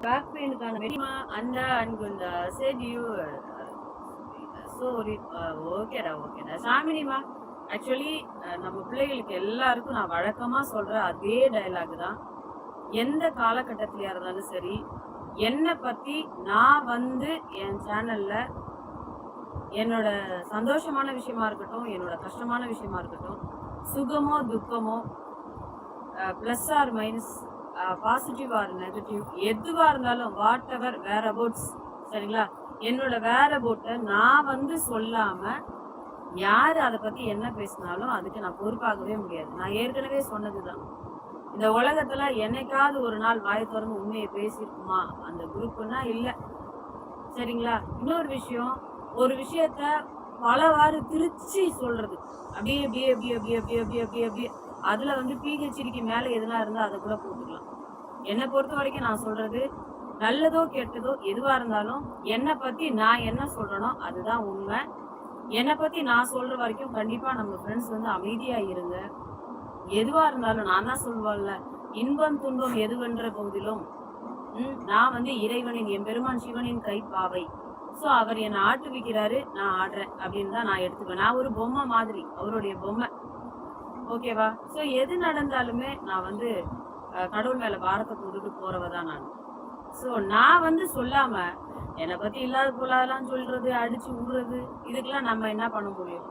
Back பெயினுக்கான மெடிமா அண்டா அன்குண்டா said you so ஓகேடா சாமினிமா. Actually நம்ம பிள்ளைகளுக்கு எல்லாருக்கும் நான் வழக்கமா சொல்ற அதே டைலாக் தான். எந்த காலகட்டத்திலயா இருந்தாலும் சரி, என்னை பத்தி நான் வந்து என் சேனல்ல என்னோட சந்தோஷமான விஷயமா இருக்கட்டும், என்னோட கஷ்டமான விஷயமா இருக்கட்டும், சுகமோ துக்கமோ, plus or minus, positive or negative, எதுவா இருந்தாலும் வாட் எவர் வேர் அபவுட்ஸ், சரிங்களா? என்னோட வேர் அபவுட்டை நான் வந்து சொல்லாம யார் அதை பத்தி என்ன பேசினாலும் அதுக்கு நான் பொறுப்பாகவே முடியாது. நான் ஏற்கனவே சொன்னதுதான். இந்த உலகத்துல என்னைக்காவது ஒரு நாள் வாய் திறந்து உண்மையை பேசியிருக்குமா அந்த குரூப்னா இல்ல, சரிங்களா? இன்னொரு விஷயம், ஒரு விஷயத்த பலவாறு திருச்சி சொல்றது, அப்படியே அப்படியே அப்படியே அப்படியே அப்படியே அப்படியே அப்படியே அப்படியே அதுல வந்து பிஹெச்டிக்கு மேல எதுனா இருந்தா அதை கூட போட்டுக்கலாம். என்னை பொறுத்த வரைக்கும் நான் சொல்றது, நல்லதோ கெட்டதோ எதுவா இருந்தாலும் என்னை பத்தி நான் என்ன சொல்றேனோ அதுதான் உண்மை. என்னை பத்தி நான் சொல்ற வரைக்கும் கண்டிப்பா நம்ம ஃப்ரெண்ட்ஸ் வந்து அமைதியா இருங்க. எதுவா இருந்தாலும் நான் தான் சொல்லுவேன்ல, இன்பம் துன்பம் எதுவென்ற போதிலும் நான் வந்து இறைவனின் எம்பெருமான் சிவனின் கைப்பாவை. ஸோ அவர் என்னை ஆட்டுவிக்கிறாரு, நான் ஆடுறேன் அப்படின்னு தான் நான் எடுத்துக்குவேன். நான் ஒரு பொம்மை மாதிரி, அவருடைய பொம்மை. ஓகேவா? ஸோ எது நடந்தாலுமே நான் வந்து கடவுள் மேல பாரத்தை போட்டுட்டு போறவ தான் நான். ஸோ நான் வந்து சொல்லாம என்னை பத்தி இல்லாத போலாதெல்லாம் சொல்றது, அடிச்சு விடுறது, இதுக்கெல்லாம் நம்ம என்ன பண்ண முடியும்?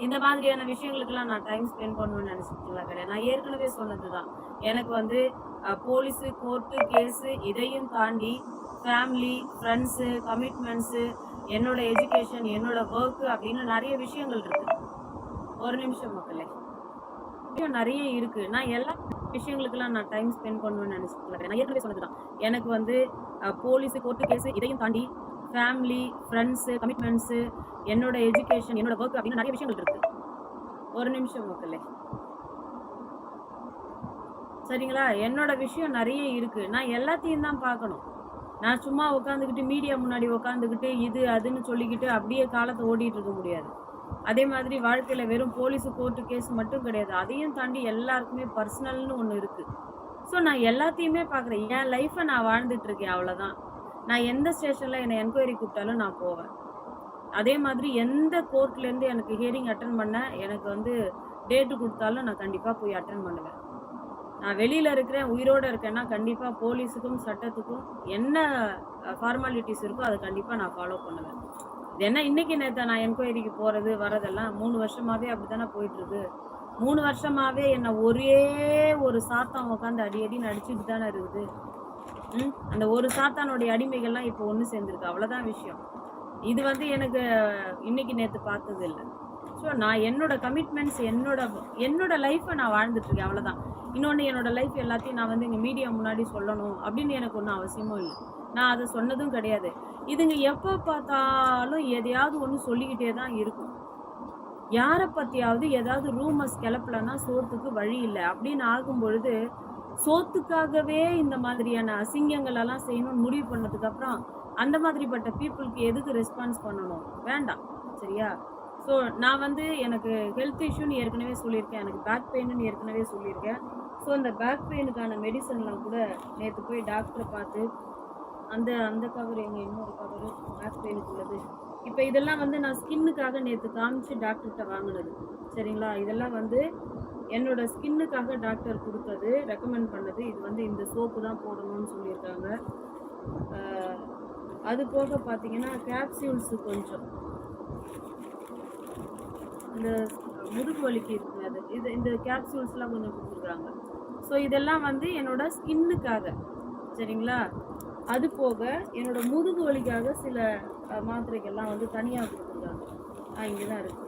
இந்த மாதிரியான விஷயங்களுக்கெல்லாம் நான் டைம் ஸ்பெண்ட் பண்ணுவேன்னு நினைச்சிட்டுலாம் கிடையாது. நான் ஏற்கனவே சொன்னதுதான். எனக்கு வந்து போலீஸு, கோர்ட்டு, கேஸு இதையும் தாண்டி ஃபேமிலி, ஃப்ரெண்ட்ஸு, கமிட்மெண்ட்ஸு, என்னோட எஜுகேஷன், என்னோட ஒர்க்கு அப்படின்னு நிறைய விஷயங்கள் இருக்கு. ஒரு நிமிஷம் மக்களே, விஷயம் நிறைய இருக்கு. நான் எல்லா விஷயங்களுக்கெல்லாம் நான் டைம் ஸ்பெண்ட் பண்ணுவேன்னு நினைச்சிட்டு நான் ஏற்கனவே சொன்னதுதான். எனக்கு வந்து போலீஸு, கோர்ட்டு, கேஸு இதையும் தாண்டி ஃபேமிலி, ஃப்ரெண்ட்ஸு, கமிட்மெண்ட்ஸு, என்னோட எஜுகேஷன், என்னோட ஒர்க் அப்படின்னு நிறைய விஷயங்கள் இருக்கு. ஒரு நிமிஷம் மக்களே, சரிங்களா? என்னோட விஷயம் நிறைய இருக்கு. நான் எல்லாத்தையும் தான் பார்க்கணும். நான் சும்மா உட்காந்துக்கிட்டு மீடியா முன்னாடி உட்காந்துக்கிட்டு இது அதுன்னு சொல்லிக்கிட்டு அப்படியே காலத்தை ஓடிட்டு இருக்க முடியாது. அதே மாதிரி வாழ்க்கையில வெறும் போலீஸு, கோர்ட்டு, கேஸ் மட்டும் கிடையாது. அதையும் தாண்டி எல்லாருக்குமே பர்சனல்னு ஒன்று இருக்கு. ஸோ நான் எல்லாத்தையுமே பார்க்குறேன். என் லைஃப்பை நான் வாழ்ந்துட்டு இருக்கேன், அவ்வளோதான். நான் எந்த ஸ்டேஷன்ல என்னை என்கொயரி கூப்பிட்டாலும் நான் போவேன். அதே மாதிரி எந்த கோர்ட்லேருந்து எனக்கு ஹியரிங் அட்டன் பண்ண எனக்கு வந்து டேட்டு கொடுத்தாலும் நான் கண்டிப்பாக போய் அட்டன் பண்ணுவேன். நான் வெளியில் இருக்கிறேன், உயிரோடு இருக்கேன்னா கண்டிப்பாக போலீஸுக்கும் சட்டத்துக்கும் என்ன ஃபார்மாலிட்டிஸ் இருக்கோ அதை கண்டிப்பாக நான் ஃபாலோ பண்ணுவேன். இது என்ன இன்னைக்கு நேற்று நான் என்கொயரிக்கு போகிறது வரதெல்லாம் 3 வருஷமாகவே அப்படி தானே போயிட்டுருக்கு. 3 வருஷமாகவே என்னை ஒரே ஒரு சாத்தான் உட்காந்து அடி அடின்னு அடிச்சுட்டு தானே இருக்குது. அந்த ஒரு சாத்தானுடைய அடிமைகள்லாம் இப்போ ஒன்று சேர்ந்துருக்கு, அவ்வளோதான் விஷயம். இது வந்து எனக்கு இன்னைக்கு நேற்று பார்த்தது இல்லை. ஸோ நான் என்னோட கமிட்மெண்ட்ஸ், என்னோட லைஃப்பை நான் வாழ்ந்துட்டுருக்கேன், அவ்வளோதான். இன்னொன்று, என்னோட லைஃப் எல்லாத்தையும் நான் வந்து இங்கே மீடியா முன்னாடி சொல்லணும் அப்படின்னு எனக்கு ஒன்றும் அவசியமும் இல்லை. நான் அதை சொன்னதும் கிடையாது. இதுங்க எப்போ பார்த்தாலும் எதையாவது ஒன்று சொல்லிக்கிட்டே தான் இருக்கும். யாரை பற்றியாவது ஏதாவது ரூமர்ஸ் கிளப்பலன்னா சோத்துக்கு வழி இல்லை அப்படின்னு ஆகும் பொழுது, சோத்துக்காகவே இந்த மாதிரியான அசிங்கங்கள் எல்லாம் செய்யணும்னு முடிவு பண்ணதுக்கப்புறம் அந்த மாதிரிப்பட்ட பீப்புளுக்கு எதுக்கு ரெஸ்பான்ஸ் பண்ணணும்? வேண்டாம், சரியா? ஸோ நான் வந்து எனக்கு ஹெல்த் இஷ்யூன்னு ஏற்கனவே சொல்லியிருக்கேன், எனக்கு பேக் பெயின்னு ஏற்கனவே சொல்லியிருக்கேன். ஸோ அந்த பேக் பெயினுக்கான மெடிசன்லாம் கூட நேற்று போய் டாக்டரை பார்த்து அந்த அந்த கவர் எங்கள் இன்னொரு கவரு பேக் பெயினுக்கு உள்ளது. இப்போ இதெல்லாம் வந்து நான் ஸ்கின்னுக்காக நேற்று காமிச்சு டாக்டர்கிட்ட வாங்கினது, சரிங்களா? இதெல்லாம் வந்து என்னோட ஸ்கின்னுக்காக டாக்டர் கொடுத்தது, ரெக்கமெண்ட் பண்ணது. இது வந்து இந்த சோப்பு தான் போடணும்னு சொல்லியிருக்காங்க. அது போக பார்த்தீங்கன்னா கேப்சியூல்ஸு கொஞ்சம் இந்த முதுகு வலிக்கு இருக்குது, அது இந்த கேப்சூல்ஸ்லாம் கொஞ்சம் கொடுத்துருக்காங்க. ஸோ இதெல்லாம் வந்து என்னோட ஸ்கின்னுக்காக, சரிங்களா? அது போக என்னோட முதுகு வலிக்காக சில மாத்திரைகள்லாம் வந்து தனியாக கொடுத்துருக்காங்க. இங்கே தான் இருக்கு.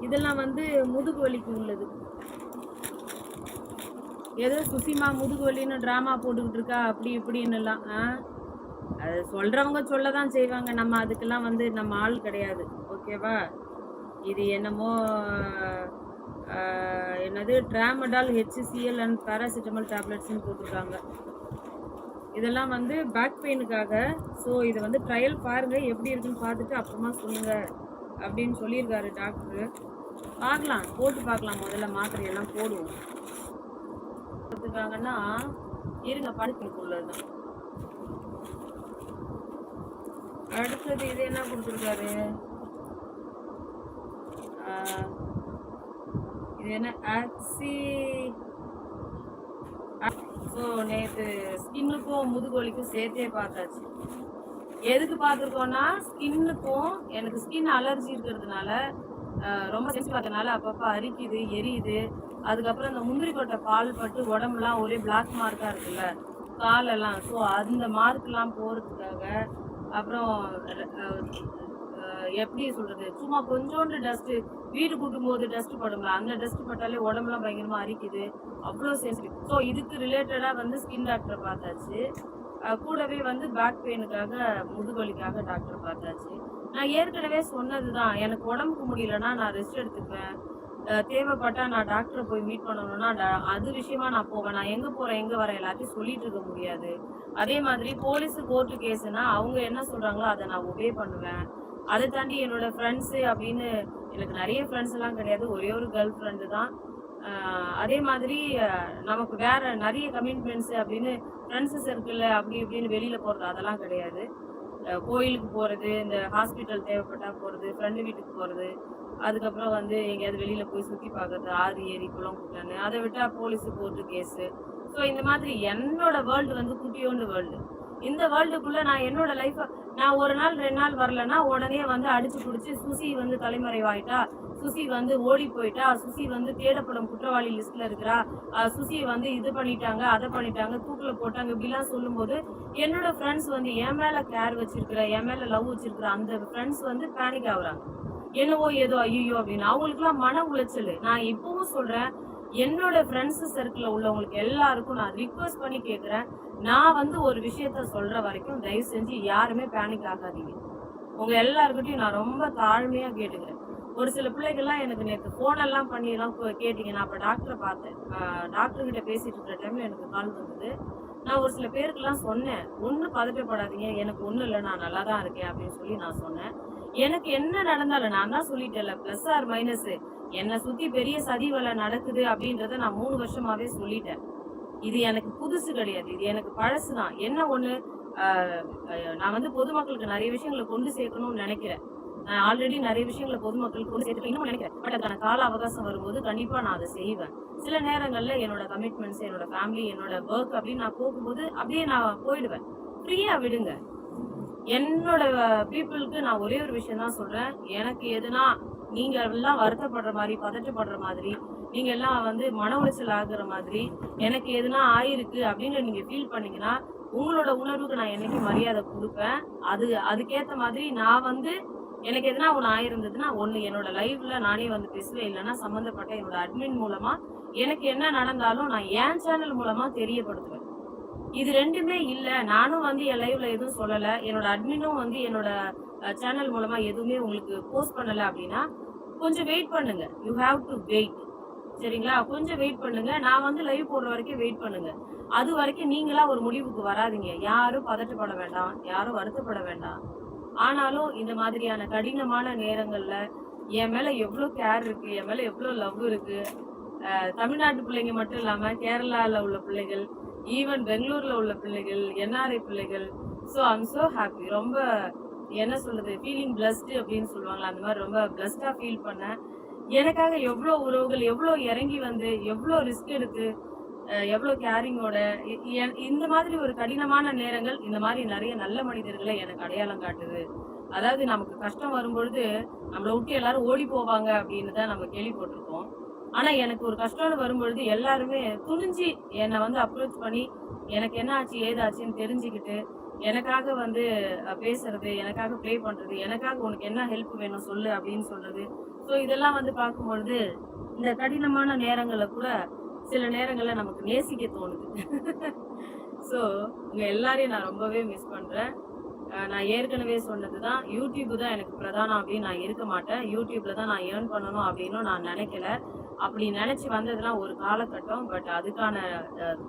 இதெல்லாம் வந்து முதுகு வலிக்கு உள்ளது. ஏதோ சுசிமா முதுகு வலின்னு ட்ராமா போட்டுக்கிட்டு இருக்கா அப்படி இப்படின்னுலாம். அது சொல்கிறவங்க சொல்ல தான் செய்வாங்க. நம்ம அதுக்கெல்லாம் வந்து நம்ம ஆள் கிடையாது, ஓகேவா? இது என்னமோ என்னது ட்ராமடால், ஹெச்சிசிஎல் அண்ட் பேராசிட்டமல் டேப்லெட்ஸ்ன்னு போட்டிருக்காங்க. இதெல்லாம் வந்து பேக் பெயினுக்காக. ஸோ இதை வந்து ட்ரையல் பாருங்கள், எப்படி இருக்குன்னு பார்த்துட்டு அப்புறமா சொல்லுங்கள் அப்படின்னு சொல்லியிருக்காரு டாக்டரு. பார்க்கலாம், போட்டு பார்க்கலாம். முதல்ல மாத்திரையெல்லாம் போடுவோம். கொடுத்துருக்காங்கன்னா இருங்க படுக்கைக்குள்ளது. அடுத்தது இது என்ன கொடுத்துருக்காரு? இது என்ன ஆக்சி. ஸோ நேற்று ஸ்கின்னுக்கும் முதுகொலிக்கும் சேர்த்தே பார்த்தாச்சு. எதுக்கு பார்த்துருக்கோன்னா ஸ்கின்னுக்கும் எனக்கு ஸ்கின் அலர்ஜி இருக்கிறதுனால ரொம்ப சென்சிட்டிவ் இருக்கிறதுனால அப்பப்போ அரிக்குது, எரியுது. அதுக்கப்புறம் இந்த முந்திரி கொட்டை பால் பட்டு உடம்புலாம் ஒரே பிளாக் மார்க்காக இருக்குல்ல காலெல்லாம். ஸோ அந்த மார்க்கெலாம் போகிறதுக்காக அப்புறம் எப்படி சொல்கிறது, சும்மா கொஞ்சோண்டு டஸ்ட்டு வீடு கூட்டும் போது டஸ்ட் படும்ல, அந்த டஸ்ட் பட்டாலே உடம்புலாம் பயங்கரமாக அரிக்குது. அவ்வளோ சென்சிட்டிவ். ஸோ இதுக்கு ரிலேட்டடாக வந்து ஸ்கின் டாக்டரை பார்த்தாச்சு. கூடவே வந்து பேக் பெயினுக்காக முதுகொலிக்காக டாக்டர் பார்த்தாச்சு. நான் ஏற்கனவே சொன்னது தான், எனக்கு உடம்புக்கு முடியலன்னா நான் ரெஸ்ட் எடுத்துப்பேன். தேவைப்பட்டா நான் டாக்டரை போய் மீட் பண்ணணும்னா அது விஷயமா நான் போவேன். நான் எங்கே போகிறேன் எங்கே வரேன் எல்லாத்தையும் சொல்லிட்டு இருக்க முடியாது. அதே மாதிரி போலீஸு கோர்ட்டு கேஸுனா அவங்க என்ன சொல்கிறாங்களோ அதை நான் ஒபே பண்ணுவேன். அதை தாண்டி என்னோட ஃப்ரெண்ட்ஸு அப்படின்னு எனக்கு நிறைய ஃப்ரெண்ட்ஸ் எல்லாம் கிடையாது, ஒரே ஒரு கேர்ள் ஃப்ரெண்டு தான். அதே மாதிரி நமக்கு வேற நிறைய கமிட்மெண்ட்ஸு அப்படின்னு ஃப்ரெண்ட்ஸு சர்க்கிளில் அப்படி இப்படின்னு வெளியில் போகிறது அதெல்லாம் கிடையாது. கோயிலுக்கு போகிறது, இந்த ஹாஸ்பிட்டல் தேவைப்பட்டால் போகிறது, ஃப்ரெண்டு வீட்டுக்கு போகிறது, அதுக்கப்புறம் வந்து எங்கேயாவது வெளியில் போய் சுற்றி பார்க்குறது, ஆறு ஏரி குளம் குட்டன்னு. அதை விட்டால் போலீஸு கோர்ட்டு கேஸு. ஸோ இந்த மாதிரி என்னோட வேர்ல்டு வந்து குட்டியோண்டு வேர்ல்டு. இந்த வேர்ல்டுக்குள்ளே நான் என்னோட லைஃப்பை நான் ஒரு நாள் 2 நாள் வரலன்னா உடனே வந்து அடிச்சு பிடிச்சி சுசி வந்து தலைமறைவாயிட்டா, சுசி வந்து ஓடி போயிட்டா, சுசி வந்து தேடப்படும் குற்றவாளி லிஸ்ட்ல இருக்கிறா, சுசியை வந்து இது பண்ணிட்டாங்க, அதை பண்ணிட்டாங்க, தூக்கில் போட்டாங்க, இப்படிலாம் சொல்லும்போது என்னோட ஃப்ரெண்ட்ஸ் வந்து என் மேலே கேர் வச்சிருக்கிற, என் மேலே லவ் வச்சிருக்கிற அந்த ஃப்ரெண்ட்ஸ் வந்து பேனிக் ஆகுறாங்க. என்னவோ ஏதோ ஐயோ அப்படின்னு அவங்களுக்குலாம் மன உளைச்சல். நான் இப்பவும் சொல்றேன், என்னோட ஃப்ரெண்ட்ஸ் சர்க்கிளில் உள்ளவங்களுக்கு எல்லாருக்கும் நான் ரிக்வஸ்ட் பண்ணி கேட்குறேன், நான் வந்து ஒரு விஷயத்த சொல்ற வரைக்கும் தயவு செஞ்சு யாருமே பேனிக் ஆகாதீங்க. உங்க எல்லாருக்கிட்டையும் நான் ரொம்ப தாழ்மையா கேட்டுக்கிறேன். ஒரு சில பிள்ளைகள்லாம் எனக்கு நேற்று ஃபோனெல்லாம் பண்ணிலாம் கேட்டீங்க. நான் அப்போ டாக்டரை பார்த்தேன். டாக்டர்கிட்ட பேசிட்டு இருக்கிற டைம்ல எனக்கு கால் வந்தது. நான் ஒரு சில பேருக்குலாம் சொன்னேன், ஒன்றும் பதட்டப்படாதீங்க, எனக்கு ஒன்றும் இல்லை, நான் நல்லா தான் இருக்கேன் அப்படின்னு சொல்லி நான் சொன்னேன். எனக்கு என்ன நடந்தாலும் நான் தான் சொல்லிட்டேன்ல, ப்ளஸ் ஆர் மைனஸு என்னை சுற்றி பெரிய சதி வேலை நடக்குது அப்படின்றத நான் 3 வருஷமாவே சொல்லிட்டேன். இது எனக்கு புதுசு கிடையாது, இது எனக்கு பழசு தான். என்ன ஒன்று, நான் வந்து பொதுமக்களுக்கு நிறைய விஷயங்களை கொண்டு சேர்க்கணும்னு நினைக்கிறேன். நான் ஆல்ரெடி நிறைய விஷயங்களை பொதுமக்களுக்கு கொண்டு சேர்த்து இன்னும் நினைக்கிறேன். பட் அதுக்கான கால அவகாசம் வரும்போது கண்டிப்பாக நான் அதை செய்வேன். சில நேரங்களில் என்னோட கமிட்மெண்ட்ஸ், என்னோட ஃபேமிலி, என்னோட ஒர்க் அப்படின்னு நான் போகும்போது அப்படியே நான் போயிடுவேன். ஃப்ரீயாக விடுங்க. என்னோட பீப்புளுக்கு நான் ஒரே ஒரு விஷயம் தான் சொல்கிறேன், எனக்கு எதுனா நீங்கள் எல்லாம் வருத்தப்படுற மாதிரி, பதட்டப்படுற மாதிரி, நீங்கள் எல்லாம் வந்து மன உளைச்சல் ஆகுற மாதிரி எனக்கு எதுனா ஆயிருக்கு அப்படின்னு நீங்கள் ஃபீல் பண்ணீங்கன்னா உங்களோட உணர்வுக்கு நான் என்னைக்கு மரியாதை கொடுப்பேன். அதுக்கேற்ற மாதிரி நான் வந்து எனக்கு எதுனா ஒன்று ஆயிருந்ததுன்னா ஒன்று என்னோட லைவ்ல நானே வந்து பேசுவேன், இல்லைன்னா சம்மந்தப்பட்ட என்னோட அட்மின் மூலமா எனக்கு என்ன நடந்தாலும் நான் என் சேனல் மூலமா தெரியப்படுத்துவேன். இது ரெண்டுமே இல்லை, நானும் வந்து என் லைவ்ல எதுவும் சொல்லலை, என்னோட அட்மினும் வந்து என்னோட சேனல் மூலமா எதுவுமே உங்களுக்கு போஸ்ட் பண்ணலை அப்படின்னா கொஞ்சம் வெயிட் பண்ணுங்க. You have to wait. சரிங்களா? கொஞ்சம் வெயிட் பண்ணுங்க. நான் வந்து லைவ் போடுற வரைக்கும் வெயிட் பண்ணுங்க. அது வரைக்கும் நீங்களா ஒரு முடிவுக்கு வராதீங்க. யாரும் பதட்டப்பட வேண்டாம், யாரும் வருத்தப்பட வேண்டாம். ஆனாலும் இந்த மாதிரியான கடினமான நேரங்கள்ல என் மேல எவ்வளோ கேர் இருக்கு, என் மேல எவ்வளோ லவ் இருக்கு. தமிழ்நாட்டு பிள்ளைங்க மட்டும் இல்லாம கேரளால உள்ள பிள்ளைகள், ஈவன் பெங்களூர்ல உள்ள பிள்ளைகள், என்ஆர்ஐ பிள்ளைகள். So I'm so happy. ரொம்ப என்ன சொல்றது, ஃபீலிங் பிளஸ்டு அப்படின்னு சொல்லுவாங்களா, அந்த மாதிரி ரொம்ப பிளஸ்டா ஃபீல் பண்ணேன். எனக்காக எவ்வளோ உறவுகள் எவ்வளோ இறங்கி வந்து எவ்வளோ ரிஸ்க் எடுத்து எவ்வளோ கேரிங்கோட இந்த மாதிரி ஒரு கடினமான நேரங்கள் இந்த மாதிரி நிறைய நல்ல மனிதர்களை எனக்கு அடையாளம் காட்டுது. அதாவது நமக்கு கஷ்டம் வரும்பொழுது நம்மளை விட்டு எல்லாரும் ஓடி போவாங்க அப்படின்னு தான் நம்ம கேள்விப்பட்டிருக்கோம். ஆனா எனக்கு ஒரு கஷ்டம்னு வரும்பொழுது எல்லாருமே துணிஞ்சு என்னை வந்து அப்ரோச் பண்ணி எனக்கு என்ன ஆச்சு ஏதாச்சுன்னு தெரிஞ்சுக்கிட்டு எனக்காக வந்து பேசுறது, எனக்காக ப்ரே பண்றது, எனக்காக உனக்கு என்ன ஹெல்ப் வேணும் சொல்லு அப்படின்னு சொல்றது. ஸோ இதெல்லாம் வந்து பார்க்கும்பொழுது இந்த கடினமான நேரங்களை கூட சில நேரங்களில் நமக்கு நேசிக்க தோணுது. ஸோ உங்க எல்லாரையும் நான் ரொம்பவே மிஸ் பண்றேன். நான் ஏற்கனவே சொன்னது தான், யூடியூப் தான் எனக்கு பிரதானம் அப்படின்னு நான் இருக்க மாட்டேன். யூடியூப்ல தான் நான் ஏர்ன் பண்ணணும் அப்படின்னு நான் நினைக்கல. அப்படி நினைச்சு வந்ததெல்லாம் ஒரு காலகட்டம். பட் அதுக்கான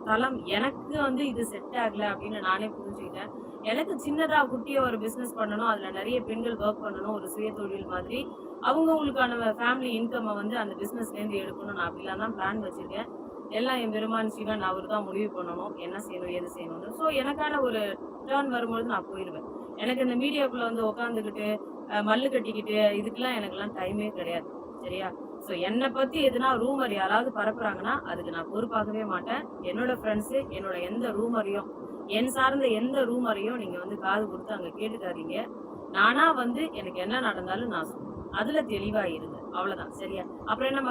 தளம் எனக்கு வந்து இது செட் ஆகல அப்படின்னு நானே புரிஞ்சுக்கிட்டேன். எனக்கு சின்னதா குட்டியா ஒரு பிசினஸ் பண்ணணும். அதுல நெறைய பெண்கள் வொர்க் பண்ணணும். ஒரு சுயதொழில் மாதிரி. அவங்கவங்களுக்கான ஃபேமிலி இன்கம்ம வந்து அந்த பிசினஸ்லேருந்து எடுக்கணும். நான் அப்படிலாம் தான் பிளான் வச்சிருக்கேன். எல்லாம் என் பெருமான் சிவன் அவரு தான் முடிவு பண்ணணும். என்ன செய்யணும், ஏது செய்யணும்னு. ஸோ எனக்கான ஒரு டர்ன் வரும்பொழுது நான் போயிருவேன். எனக்கு இந்த மீடியாக்குள்ள வந்து உட்காந்துக்கிட்டு, மல்லு கட்டிக்கிட்டு இதுக்கெல்லாம் எனக்கெல்லாம் டைமே கிடையாது. சரியா? ஸோ என்ன பத்தி எதுனா ரூமர் யாராவது பரப்புறாங்கன்னா, அதுக்கு நான் பொறுப்பாகவே மாட்டேன். என்னோட ஃப்ரெண்ட்ஸு என்னோட எந்த ரூமரையும், என் சார்ந்த எந்த ரூமரையும் நீங்க வந்து காது குடுத்து அங்க கேட்டுக்காதீங்க. நானா வந்து எனக்கு என்ன நடந்தாலும் நான் சொல்லுவேன். அதுல தெளிவா இருங்க. அவ்வளதான். சரியா? அப்புறம் என்ன